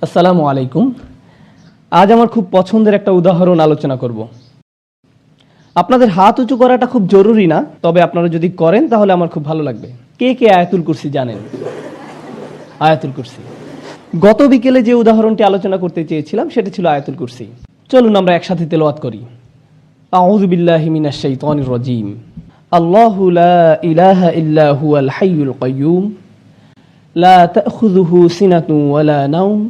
আসসালামু আলাইকুম। আজ আমার খুব পছন্দের একটা উদাহরণ আলোচনা করব। আপনাদের হাত উঁচু করাটা খুব জরুরি না, তবে আপনারা যদি করেন তাহলে আমার খুব ভালো লাগবে। কে কে আয়াতুল কুরসি জানেন? আয়াতুল কুরসি। গত বিকেলে যে উদাহরণটি আলোচনা করতে চেয়েছিলাম সেটা ছিল আয়াতুল কুরসি। চলুন আমরা একসাথে তেলাওয়াত করি। আউযু বিল্লাহি মিনাশ শাইতানির রাজীম। আল্লাহু লা ইলাহা ইল্লা হুয়াল হাইয়ুল কাইয়্যুম লা তাখুযুহু সিনাতুন ওয়ালা নাওম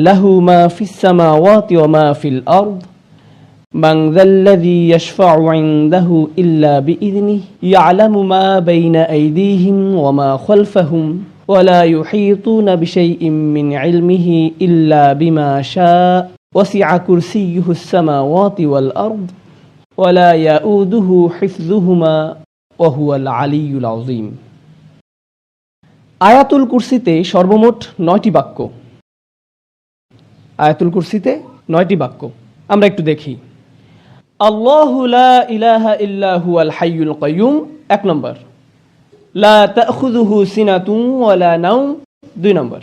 লাহু মা ফিস সামাওয়াতি ওয়া মা ফিল আরদ মান যাল্লাযী ইয়াশফা'ু 'ইনদাহু ইল্লা বিইযনিহি ইয়া'লামু মা বাইনা আইদিহিম ওয়া মা খালফাহুম ওয়া লা ইউহীতুনা বিশাইইন মিন 'ইলমিহি ইল্লা বিমা শা'a ওয়াসি'a কুরসিয়্যুহুস সামাওয়াতি ওয়াল আরদ ওয়া লা ইয়াউদুহু হিফযুহুমা ওয়া হুয়াল আলিয়্যুল আযীম। আয়াতুল কুরসিতে সর্বমোট 9টি বাক্য। আয়াতুল কুরসিতে 9টি বাক্য। আমরা একটু দেখি। আল্লাহু লা ইলাহা ইল্লা হুয়াল হাইয়ুল কাইয়্যুম 1 নম্বর। লা তাখুযুহু সিনাতুন ওয়ালা নাওম 2 নম্বর।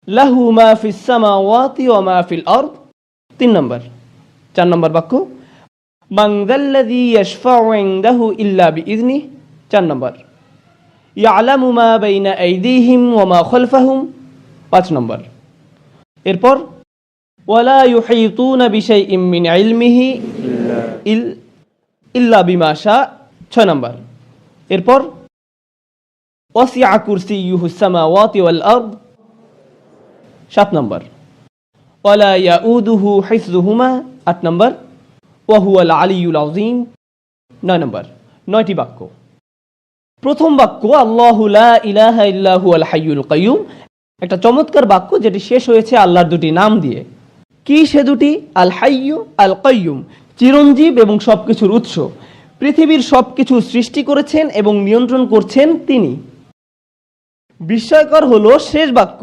লাহু মা ফিস সামাওয়াতি ওয়া মা ফিল আরদ 3 নম্বর। 4 নম্বর বাক্য। মান যাল্লাযী ইয়াশফা'ু 'ইনদাহু ইল্লা বিইযনিহি 4 নম্বর। ইয়া'লামু মা বাইনা আইদিহিম ওয়া মা খালফাহুম 5 নম্বর। এরপর ওয়ালা ইউহীতুনা বিশাইইন মিন ইলমিহি ইল্লা বিমা শা'a 6 নম্বর। এরপর ওয়াসি'a কুরসিয়্যুহুস সামাওয়াতি ওয়াল আরদ 7 নম্বর। ওয়ালা ইয়াউদুহু হিফযুহুমা 8 নম্বর। ওয়া হুয়াল আলিয়্যুল আযীম 9 নম্বর। 9টি বাক্য। প্রথম বাক্য আল্লাহু লা ইলাহা ইল্লা হুয়াল হাইয়ুল কাইয়্যুম, একটা চমৎকার বাক্য যেটি শেষ হয়েছে আল্লাহর দুটি নাম দিয়ে। কি সে দুটি? আল হাইয়্যু, আল কাইয়্যুম, চিরঞ্জীব এবং সবকিছুর উৎস। পৃথিবীর সবকিছু সৃষ্টি করেছেন এবং নিয়ন্ত্রণ করছেন তিনি। বিস্ময়কর হলো শেষ বাক্য।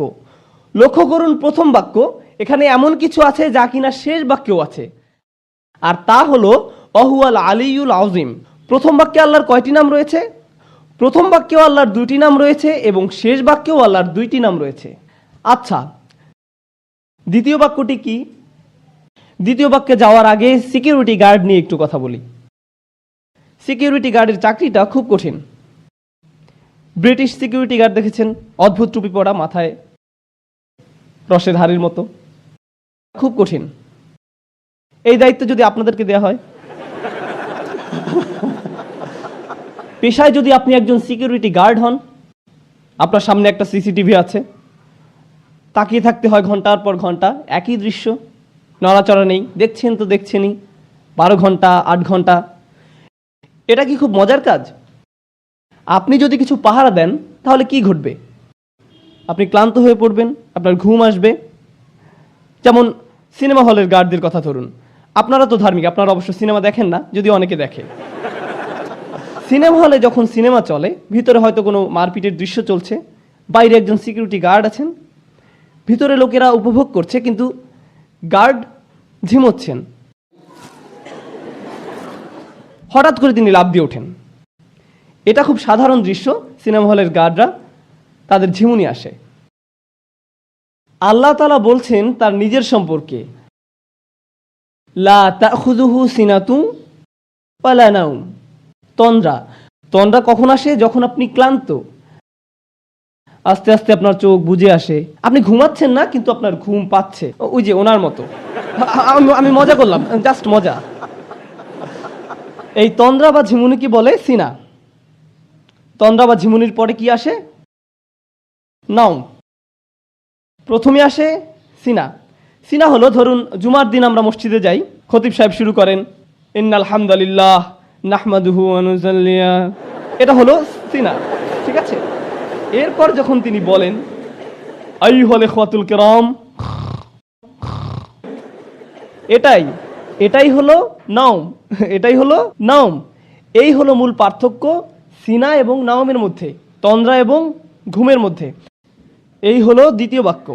লক্ষ্য করুন প্রথম বাক্য, এখানে এমন কিছু আছে যা কিনা শেষ বাক্যেও আছে, আর তা হলো ওয়াহুয়াল আলিয়্যুল আযীম। প্রথম বাক্যে আল্লাহর কয়টি নাম রয়েছে? প্রথম বাক্যেও আল্লাহর 2টি নাম রয়েছে এবং শেষ বাক্যেও আল্লাহর 2টি নাম রয়েছে। আচ্ছা, দ্বিতীয় বাক্যটি কি? দ্বিতীয় বাক্যে যাওয়ার আগে সিকিউরিটি গার্ড নিয়ে একটু কথা বলি। সিকিউরিটি গার্ডের চাকরিটা খুব কঠিন। ব্রিটিশ সিকিউরিটি গার্ড দেখেছেন? অদ্ভুত টুপি পরা, মাথায় রসের হাড়ির মতো। খুব কঠিন। এই দায়িত্ব যদি আপনাদেরকে দেওয়া হয়, পেশায় যদি আপনি একজন সিকিউরিটি গার্ড হন, আপনার সামনে একটা সিসিটিভি আছে, তাকিয়ে থাকতে হয় ঘন্টার পর ঘন্টা, একই দৃশ্য, নড়াচড়া নেই, দেখছেন তো দেখছেনই, 12 ঘন্টা 8 ঘন্টা। এটা কি খুব মজার কাজ? আপনি যদি কিছু পাহারা দেন তাহলে কি ঘটবে? আপনি ক্লান্ত হয়ে পড়বেন, আপনার ঘুম আসবে। যেমন সিনেমা হলের গার্ডদের কথা ধরুন। আপনারা তো ধার্মিক, আপনারা অবশ্য সিনেমা দেখেন না, যদি অনেকে দেখে। সিনেমা হলে যখন সিনেমা চলে, ভিতরে হয়তো কোনো মারপিটের দৃশ্য চলছে, বাইরে একজন সিকিউরিটি গার্ড আছেন, ভিতরে লোকেরা উপভোগ করছে, কিন্তু গার্ড ঝিমোচ্ছেন। হঠাৎ করে তিনি লাফ দিয়ে ওঠেন। এটা খুব সাধারণ দৃশ্য। সিনেমা হলের গার্ডরা, তাদের ঝিমুনি আসে। আল্লাহ তাআলা বলছেন তার নিজের সম্পর্কে, লা তাখুযুহু সিনাতুন ওয়ালা নাওম। তন্দ্রা। তন্দ্রা কখন আসে? যখন আপনি ক্লান্ত, আস্তে আস্তে আপনার চোখ বুজে আসে, আপনি ঘুমাচ্ছেন না কিন্তু আপনার ঘুম পাচ্ছে। ওই যে ওনার মতো। আমি মজা করলাম, জাস্ট মজা। এই তন্দ্রা বা ঝিমুনি কি বলে? সিনা। তন্দ্রা বা ঝিমুনির পরে কি আসে? নাওম। প্রথমে আসে সিনা। সিনা হলো, ধরুন জুমার দিন আমরা মসজিদে যাই, খতিব সাহেব শুরু করেন ইন্নাল হামদুলিল্লাহ নাহমাদুহু ওয়া নুসাল্লি। এটা হলো সিনা, ঠিক আছে? এরপর যখন তিনি বলেন আইয়ুহাল ইখওয়াতুল কিরাম, এটাই হলো নাওম। এটাই হলো নাওম। এই হলো মূল পার্থক্য সিনা এবং নাওমের মধ্যে, তন্দ্রা এবং ঘুমের মধ্যে। এই হলো দ্বিতীয় বাক্য,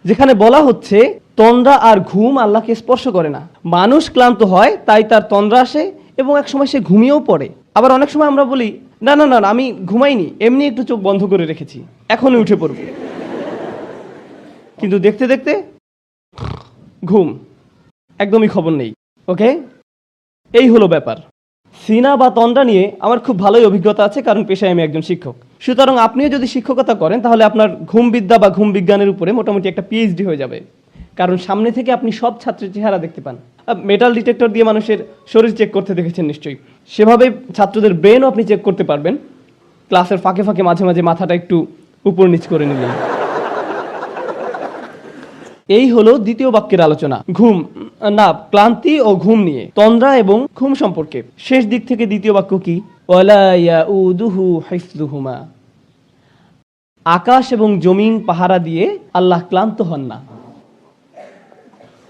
যেখানে বলা হচ্ছে তন্দ্রা আর ঘুম আল্লাহকে স্পর্শ করে না। মানুষ ক্লান্ত হয়, তাই তার তন্দ্রা আসে এবং এক সময় সে ঘুমিয়েও পড়ে। আবার অনেক সময় আমরা বলি না না না আমি ঘুমাইনি, এমনি একটু চোখ বন্ধ করে রেখেছি, এখনই উঠে পড়ব। কিন্তু দেখতে দেখতে ঘুম, একদমই খবর নেই। ওকে, এই হলো ব্যাপার। সিনা বা তন্দ্রা নিয়ে আমার খুব ভালোই অভিজ্ঞতা আছে, কারণ পেশায় আমি একজন শিক্ষক। সুতরাং আপনিও যদি শিক্ষকতা করেন তাহলে আপনার ঘুম বিদ্যা বা ঘুম বিজ্ঞানের উপরে মোটামুটি একটা পিএইচডি হয়ে যাবে, কারণ সামনে থেকে আপনি সব ছাত্রের চেহারা দেখতে পান। মেটাল ডিটেক্টর দিয়ে মানুষের শরীর চেক করতে দেখেছেন নিশ্চয়ই, সেভাবে ছাত্রদের ব্রেনও আপনি চেক করতে পারবেন, ক্লাসের ফাঁকে ফাঁকে মাঝে মাঝে মাথাটা একটু উপর নিচ করে নিলেন। এই হলো দ্বিতীয় বাক্যের আলোচনা, ঘুম না ক্লান্তি ও ঘুম নিয়ে, তন্দ্রা এবং ঘুম সম্পর্কে। শেষ দিক থেকে দ্বিতীয় বাক্য কি? ওয়ালা ইয়াউদুহু হিফযুহুমা, আকাশ এবং জমিন পাহারা দিয়ে আল্লাহ ক্লান্ত হন না।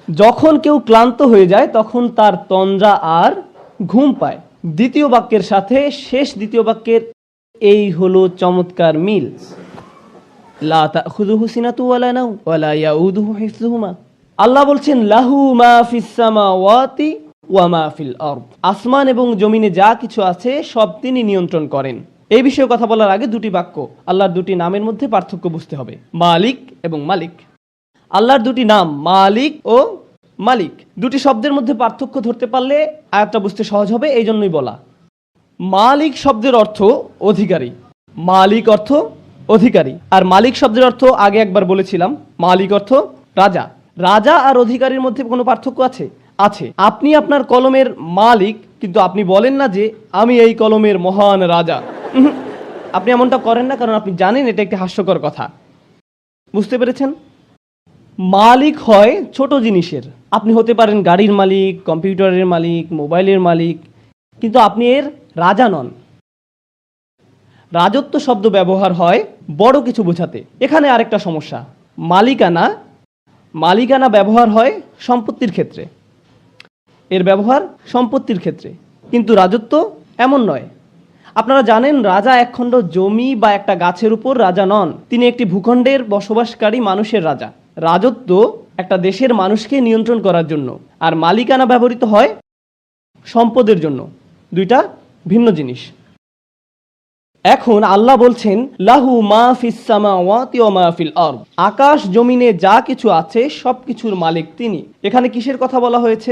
যখন কেউ ক্লান্ত হয়ে যায় তখন তার তন্দ্রা আর ঘুম পায়। দ্বিতীয় বাক্যের সাথে শেষ দ্বিতীয় বাক্যের এই হলো চমৎকার মিল। লা তাখুযুহু সিনাতু ওয়ালা নাওম ওয়ালা ইয়াউদুহু হিফযুহুমা। আল্লাহ বলছেন লাহু মা ফিস সামাওয়াতি ওয়া মা ফিল আরদ, আসমান এবং জমিনে যা কিছু আছে সব তিনি নিয়ন্ত্রণ করেন। এই বিষয়ে কথা বলার আগে দুটি বাক্য, আল্লাহর দুটি নামের মধ্যে পার্থক্য বুঝতে হবে, মালিক এবং মালিক। আল্লাহর দুটি নাম মালিক ও মালিক, দুটি শব্দের মধ্যে পার্থক্য ধরতে পারলে আয়াতটা বুঝতে সহজ হবে, এই জন্যই বলা। মালিক শব্দের অর্থ অধিকারী, মালিক অর্থ অধিকারী, আর মালিক শব্দের অর্থ আগে একবার বলেছিলাম, মালিক অর্থ রাজা। রাজা আর অধিকারীর মধ্যে কোনো পার্থক্য আছে? আছে। আপনি আপনার কলমের মালিক, কিন্তু আপনি বলেন না যে আমি এই কলমের মহান রাজা। আপনি এমনটা করেন না, কারণ আপনি জানেন এটা একটি হাস্যকর কথা। বুঝতে পেরেছেন? মালিক হয় ছোট জিনিসের, আপনি হতে পারেন গাড়ির মালিক, কম্পিউটারের মালিক, মোবাইলের মালিক, কিন্তু আপনি এর রাজা নন। রাজত্ব শব্দ ব্যবহার হয় বড় কিছু বোঝাতে। এখানে আরেকটা সমস্যা, মালিকানা, মালিকানা ব্যবহার হয় সম্পত্তির ক্ষেত্রে, এর ব্যবহার সম্পত্তির ক্ষেত্রে, কিন্তু রাজত্ব এমন নয়। আপনারা জানেন রাজা একখণ্ড জমি বা একটা গাছের উপর রাজা নন, তিনি একটি ভূখণ্ডের বসবাসকারী মানুষের রাজা। রাজত্ব একটা দেশের মানুষকে নিয়ন্ত্রণ করার জন্য, আর মালিকানা ব্যবহৃত হয় সম্পদের জন্য, দুইটা ভিন্ন জিনিস। এখন আল্লাহ বলছেন লাহু মা ফিস সামাওয়াতি ওয়া মা ফিল আরদ, আকাশ জমিনে যা কিছু আছে সবকিছুর মালিক তিনি। এখানে কিসের কথা বলা হয়েছে?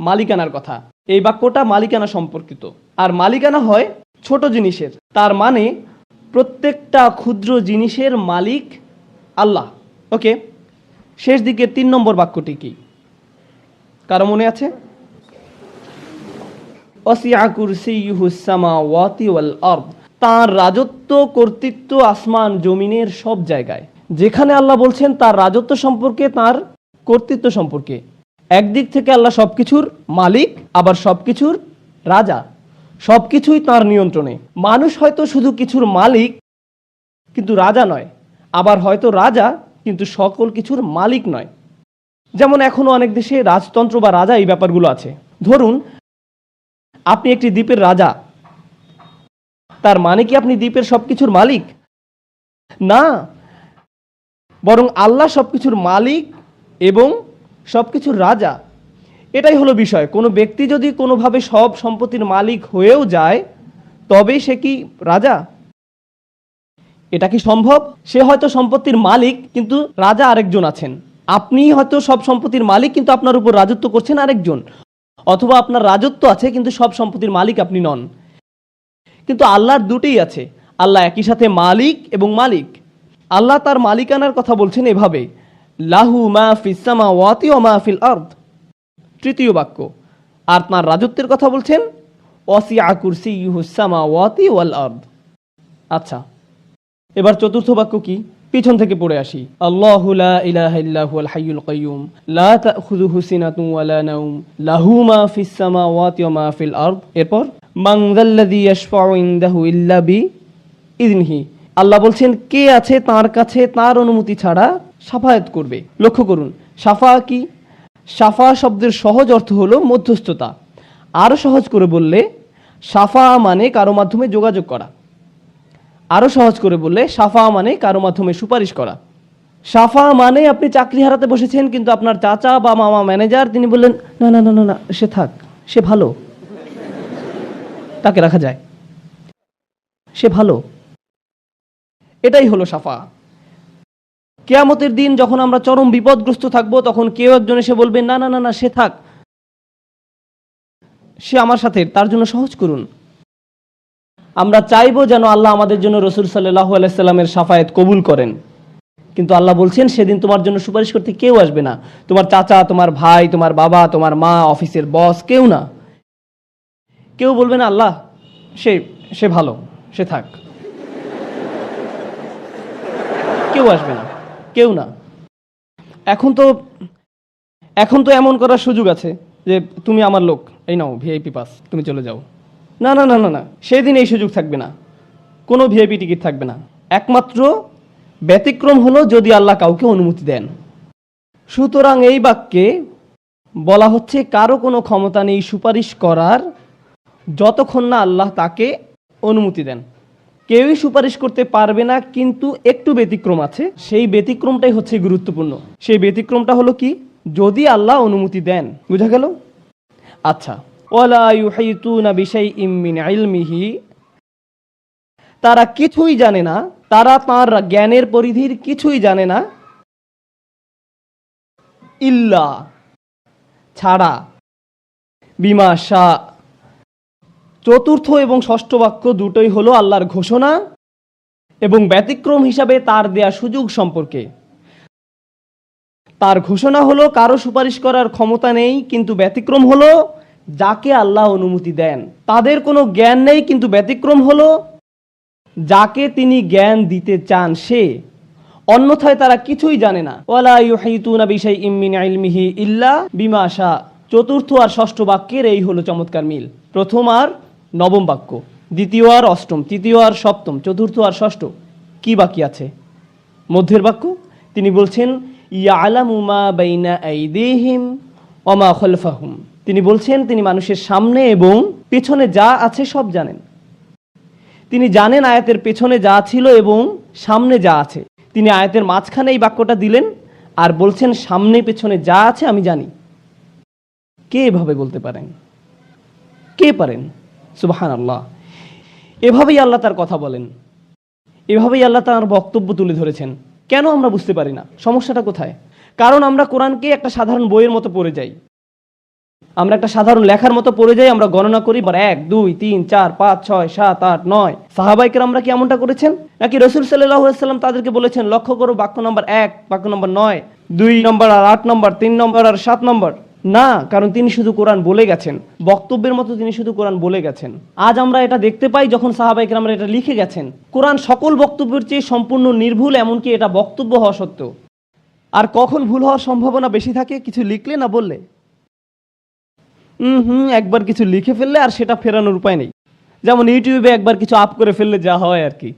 মালিকানার কথা। এই বাক্যটা মালিকানা সম্পর্কিত, আর মালিকানা হয় ছোট জিনিসের, তার মানে প্রত্যেকটা ক্ষুদ্র জিনিসের মালিক আল্লাহ। ওকে, শেষ দিকের 3 নম্বর বাক্যটি কি কারো মনে আছে? ওয়াসিআ কুরসিয়ুহুস সামাওয়াতি ওয়াল আরদ, তার রাজত্ব কর্তৃত্ব আসমান জমিনের সব জায়গায়। যেখানে আল্লাহ বলছেন তার রাজত্ব সম্পর্কে, তার কর্তৃত্ব সম্পর্কে, একদিক থেকে আল্লাহ সবকিছুর মালিক, আবার সবকিছুর রাজা, সবকিছুই তার নিয়ন্ত্রণে। মানুষ হয়তো শুধু কিছুর মালিক কিন্তু রাজা নয়, আবার হয়তো রাজা কিন্তু সকল কিছুর মালিক নয়। যেমন এখনো অনেক দেশে রাজতন্ত্র বা রাজা এই ব্যাপারগুলো আছে। ধরুন আপনি একটি দ্বীপের রাজা, তার মানে কি আপনি দ্বীপের সবকিছুর মালিক? না, বরং আল্লাহ সবকিছুর মালিক এবং সবকিছুর রাজা। এটাই হলো বিষয়। কোনো ব্যক্তি যদি কোনোভাবে সব সম্পত্তির মালিক হয়েও যায়, তবে সে কি রাজা? এটা কি সম্ভব? সে হয়তো সম্পত্তির মালিক, কিন্তু রাজা আরেকজন আছেন। আপনি হয়তো সব সম্পত্তির মালিক, কিন্তু আপনার উপর রাজত্ব করছেন আরেকজন। অথবা আপনার রাজত্ব আছে কিন্তু সব সম্পত্তির মালিক আপনি নন। কিন্তু আল্লাহর দুটোই আছে, আল্লাহ একই সাথে মালিক এবং মালিক। আল্লাহ তার মালিকানার কথা বলছেন এভাবে, লাহু মা ফিস সামাওয়াতি ওয়া মা ফিল আরদ, তৃতীয় বাক্য। আর তার রাজত্বের কথা বলছেন ওয়াসিআ কুরসিয়ুহুস সামাওয়াতি ওয়াল আরদ। আচ্ছা, এবার চতুর্থ বাক্য কি? পিছন থেকে পড়ে আসি। আল্লাহু লা ইলাহা ইল্লা হুয়াল হাইয়ুল কাইয়ুম লা তাখুযুহু সিনাতুন ওয়ালা নাওম লাহু মা ফিস সামাওয়াতি ওয়া মা ফিল আরদ। এরপর মান যাল্লাযী ইয়াশফাউ ইনদাহু ইল্লা বিইযনিহি, আল্লাহ বলছেন কে আছে তার কাছে তার অনুমতি ছাড়া শাফায়াত করবে। লক্ষ্য করুন, শাফা কি? শাফা শব্দের সহজ অর্থ হলো মধ্যস্থতা। আরো সহজ করে বললে শাফা মানে কারো মাধ্যমে যোগাযোগ করা। আরো সহজ করে বললে শাফা মানে কারো মাধ্যমে সুপারিশ করা। শাফা মানে আপনি চাকরি হারাতে বসেছেন, কিন্তু আপনার চাচা বা মামা ম্যানেজার, তিনি বললেন না না না না না, সে থাক, সে ভালো, তাকে রাখা যায়, সে ভালো। এটাই হলো শাফা। কিয়ামতের দিন যখন আমরা চরম বিপদগ্রস্ত থাকবো, তখন কেউ একজন এসে বলবে, না না না না, সে থাক, সে আমার সাথে, তার জন্য সহজ করুন। আমরা চাইবো যেন আল্লাহ আমাদের জন্য রাসূল সাল্লাল্লাহু আলাইহি সাল্লামের শাফায়াত কবুল করেন, কিন্তু আল্লাহ বলছেন সেদিন তোমার জন্য সুপারিশ করতে কেউ আসবে না। তোমার চাচা, তোমার ভাই, তোমার বাবা, তোমার মা, অফিসের বস, কেউ না। কেউ বলবে না আল্লাহ সে সে ভালো, সে থাক। কেউ আসবে না, কেউ না। এখন তো এমন করার সুযোগ আছে যে তুমি আমার লোক, এই নাও ভিআইপি পাস, তুমি চলে যাও। না না না না না, সেদিন এই সুযোগ থাকবে না, কোনো ভিআইপি টিকিট থাকবে না। একমাত্র ব্যতিক্রম হলো যদি আল্লাহ কাউকে অনুমতি দেন। সুতরাং এই বাক্যে বলা হচ্ছে কারো কোনো ক্ষমতা নেই সুপারিশ করার যতক্ষণ না আল্লাহ তাকে অনুমতি দেন। কেউই সুপারিশ করতে পারবে না, কিন্তু একটু ব্যতিক্রম আছে। সেই ব্যতিক্রমটাই হচ্ছে গুরুত্বপূর্ণ। সেই ব্যতিক্রমটা হলো কি, যদি আল্লাহ অনুমতি দেন। বুঝা গেল? আচ্ছা, ওয়ালা ইউহিতুনা বিশাইইম মিন ইলমিহি, তারা কিছুই জানে না, তারা তার জ্ঞানের পরিধির কিছুই জানে না, ইল্লা ছাড়া, বিমা শা। চতুর্থ এবং ষষ্ঠ বাক্য দুটোই হলো আল্লাহর ঘোষণা এবং ব্যতিক্রম হিসাবে তার দেয়া সুযোগ সম্পর্কে। তার ঘোষণা হলো কারো সুপারিশ করার ক্ষমতা নেই, কিন্তু ব্যতিক্রম হলো যাকে আল্লাহ অনুমতি দেন। তাদের কোনো জ্ঞান নেই, কিন্তু ব্যতিক্রম হলো যাকে তিনি জ্ঞান দিতে চান সে। অন্যথায় তারা কিছুই জানে না। ওয়ালা ইউহিতুনা বিশাইইম মিন ইলমিহি ইল্লা বিমা শা। চতুর্থ আর ষষ্ঠ বাক্যের এই হলো চমৎকার মিল। প্রথম আর নবম বাক্য, দ্বিতীয় আর অষ্টম, তৃতীয় আর সপ্তম, চতুর্থ আর ষষ্ঠ। কি বাকি আছে? মধ্যের বাক্য। তিনি বলছেন ইয়ালামু মা বাইনা আইদিহিম ওয়া মা খালফাহুম। তিনি বলছেন তিনি মানুষের সামনে এবং পেছনে যা আছে সব জানেন। তিনি জানেন আয়াতের পেছনে যা ছিল এবং সামনে যা আছে। তিনি আয়াতের মাঝখানে এই বাক্যটা দিলেন আর বলছেন সামনে পেছনে যা আছে আমি জানি। কে এভাবে বলতে পারেন? কে পারেন? সুবহানাল্লাহ। এভাবেই আল্লাহ তার কথা বলেন, এভাবেই আল্লাহ তার বক্তব্য তুলে ধরেছেন। কেন আমরা বুঝতে পারি না? সমস্যাটা কোথায়? কারণ আমরা কোরআনকে একটা সাধারণ বইয়ের মতো পড়ে যাই, আমরা একটা সাধারণ লেখার মতো পড়ে যাই। আমরা গণনা করি 1 2 3 4 5 6 7 8 9। সাহাবায়ে কেরামরা কি এমনটা করেছেন? নাকি রাসূল সাল্লাল্লাহু আলাইহি ওয়াসাল্লাম তাদেরকে বলেছেন লক্ষ্য করো বাক্য নম্বর 1, বাক্য নম্বর 9, 2 নম্বর আর 8 নম্বর, 3 নম্বর আর 7 নম্বর? না, কারণ তিনি শুধু কোরআন বলে গেছেন, বক্তব্যের মতো তিনি শুধু কোরআন বলে গেছেন। আজ আমরা এটা দেখতে পাই যখন সাহাবায়ে কেরামরা এটা লিখে গেছেন। কোরআন সকল বক্তব্যের চেয়ে সম্পূর্ণ নির্ভুল, এমনকি এটা বক্তব্য হওয়া সত্ত্বেও। আর কখন ভুল হওয়ার সম্ভাবনা বেশি থাকে? কিছু লিখলে না বললে। একবার কিছু লিখে ফেললে আর সেটা ফেরানোর উপায় নেই। যেমন ইউটিউবে একবার কিছু আপ করে ফেললে যা হয় আর কি।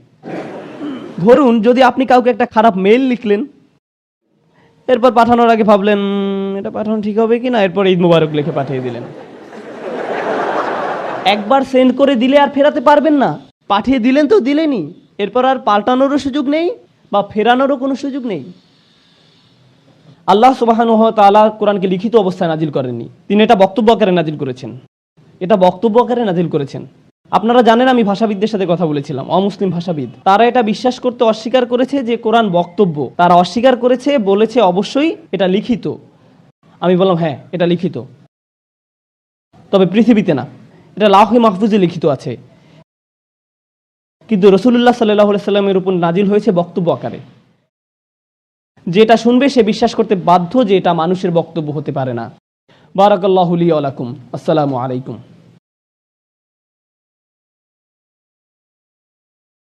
ধরুন যদি আপনি কাউকে একটা খারাপ মেইল লিখলেন, এরপর পাঠানোর আগে ভাবলেন এটা পাঠানো ঠিক হবে কিনা, এরপর ঈদ মুবারক লিখে পাঠিয়ে দিলেন। একবার সেন্ড করে দিলে আর ফেরাতে পারবেন না। পাঠিয়ে দিলেন তো দিলেনই, এরপর আর পাল্টানোরও সুযোগ নেই বা ফেরানোরও কোনো সুযোগ নেই। আল্লাহ সুবহানাহু ওয়া তাআলা কোরআনকে লিখিত অবস্থায় নাজিল করেননি, তিনি এটা বক্তব্য আকারে নাজিল করেছেন। এটা বক্তব্য আকারে নাজিল করেছেন। আপনারা জানেন আমি ভাষাবিদদের সাথে কথা বলেছিলাম, অমুসলিম ভাষাবিদ। তারা এটা বিশ্বাস করতে অস্বীকার করেছে যে কোরআন বক্তব্য। তারা অস্বীকার করেছে, বলেছে অবশ্যই এটা লিখিত। আমি বললাম হ্যাঁ এটা লিখিত, তবে পৃথিবীতে না, এটা লাওহে মাহফুজে লিখিত আছে। কিন্তু রাসূলুল্লাহ সাল্লাল্লাহু আলাইহি ওয়াসাল্লামের উপর নাজিল হয়েছে বক্তব্য আকারে। যেটা শুনবে সে বিশ্বাস করতে বাধ্য যে এটা মানুষের বক্তব্য হতে পারে না। বারাকাল্লাহু লি ওয়া লাকুম। আসসালামু আলাইকুম।